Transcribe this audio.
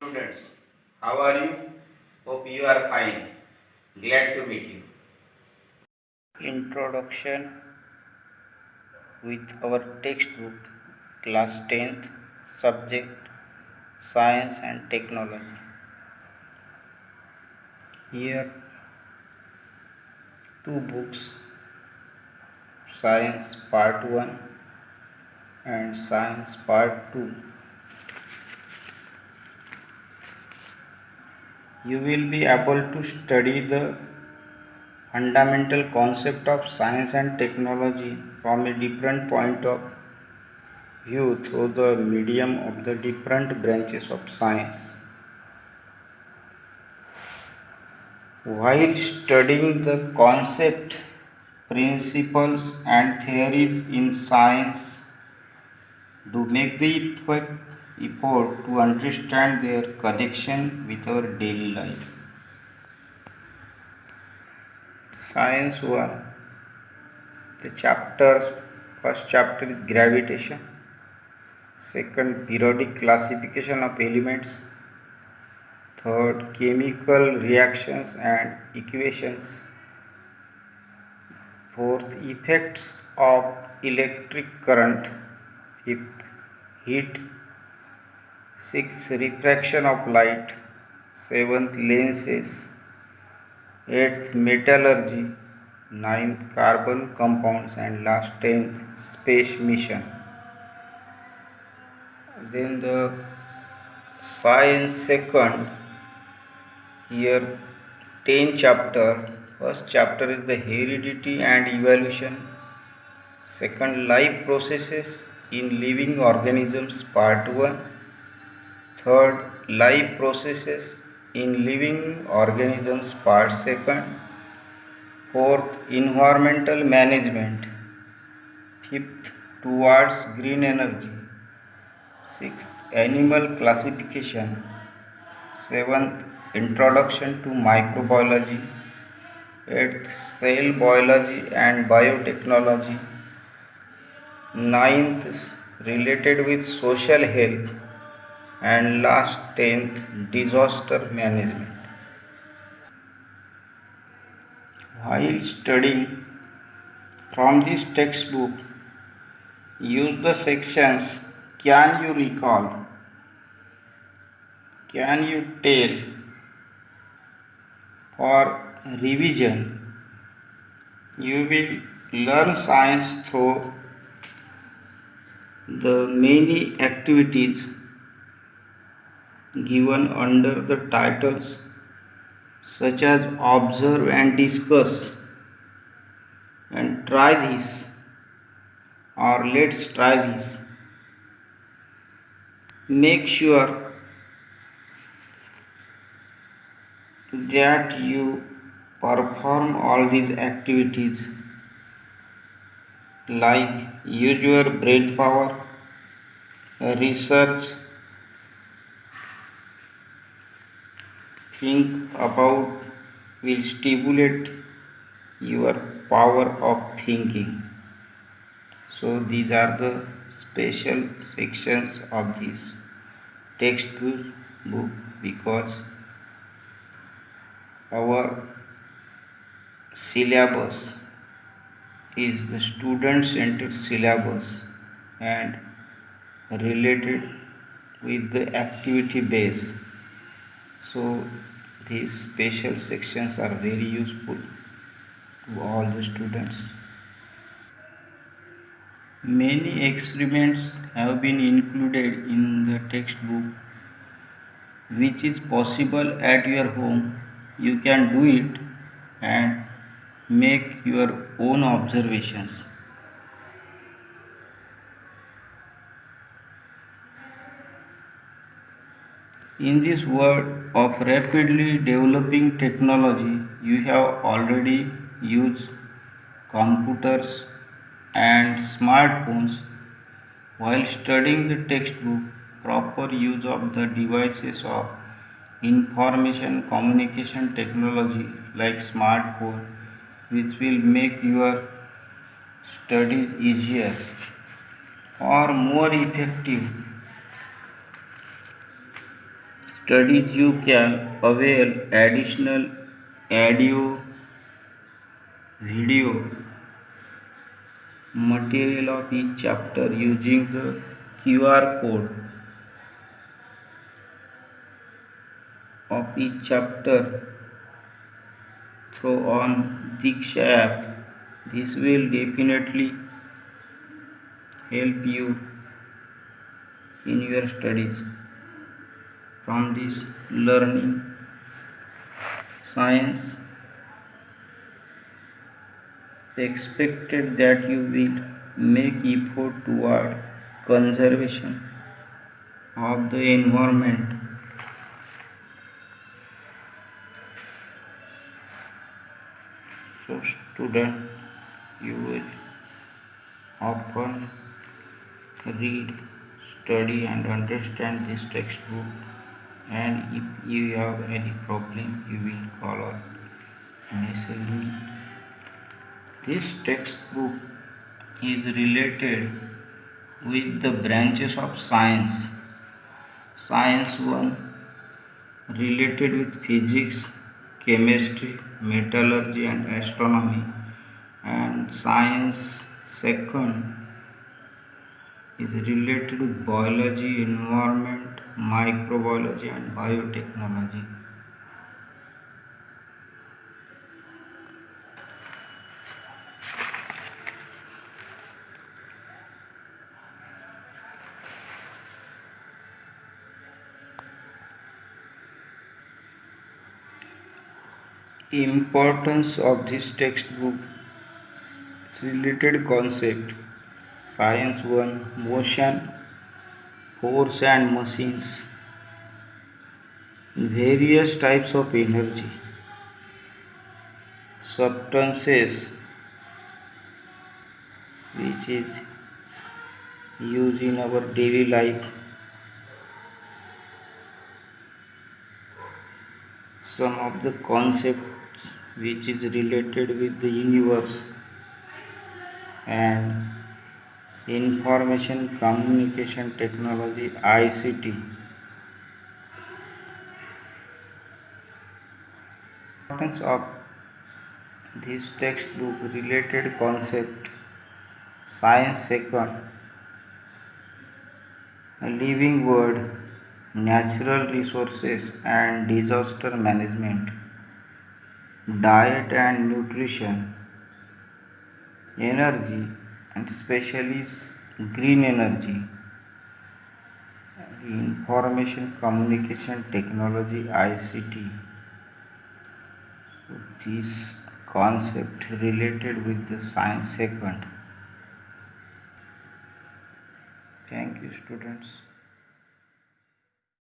Students, how are you? Hope you are fine. Glad to meet you. Introduction with our textbook, class 10th, subject Science and Technology. Here, two books, Science Part 1 and Science Part 2. You will be able to study the fundamental concept of science and technology from a different point of view through the medium of the different branches of science. While studying the concept, principles and theories in science, do make the effort to understand their connection with our daily life. Science 1. The chapters, first chapter is gravitation, second periodic classification of elements, third chemical reactions and equations, fourth effects of electric current, fifth heat, sixth refraction of light, seventh lenses, eighth metallurgy, ninth carbon compounds, and last 10th space mission. Then the science second, here 10 chapter. First chapter is the heredity and evolution. Second, life processes in living organisms part 1. Third, life processes in living organisms part 2nd. Fourth, environmental management. Fifth, towards green energy. Sixth, animal classification. Seventh, introduction to microbiology. Eighth, cell biology and biotechnology. Ninth, related with social health. And last 10th, disaster management. While studying from this textbook, use the sections can you recall, can you tell, for revision. You will learn science through the many activities given under the titles such as observe and discuss and try this or let's try this. Make sure that you perform all these activities like use your brain power, research, think about will stimulate your power of thinking. So these are the special sections of this textbook because our syllabus is the student centered syllabus and related with the activity base. So these special sections are very useful to all the students. Many experiments have been included in the textbook which is possible at your home. You can do it and make your own observations. In this world of rapidly developing technology, you have already used computers and smartphones. While studying the textbook, proper use of the devices of information communication technology like smartphone, which will make your studies easier or more effective. studies you can avail additional audio video material of each chapter using the QR code of each chapter through on Diksha app. This will definitely help you in your studies. From this learning science, expected that you will make effort toward conservation of the environment. So student, you will often read, study and understand this textbook, and if you have any problem you will call or message me. This textbook is related with the branches of science. Science 1 related with physics, chemistry, metallurgy and astronomy, and science 2nd is related with biology, environment, microbiology and biotechnology. Importance of this textbook: related concept. Science 1 motion, force and machines, various types of energy, substances which is used in our daily life, some of the concepts which is related with the universe, and information communication technology ICT. Importance of this textbook: related concept. Science 2nd, a living world, natural resources and disaster management, diet and nutrition, energy and especially green energy, information communication technology ICT. So this concept related with the science 2nd. Thank you students.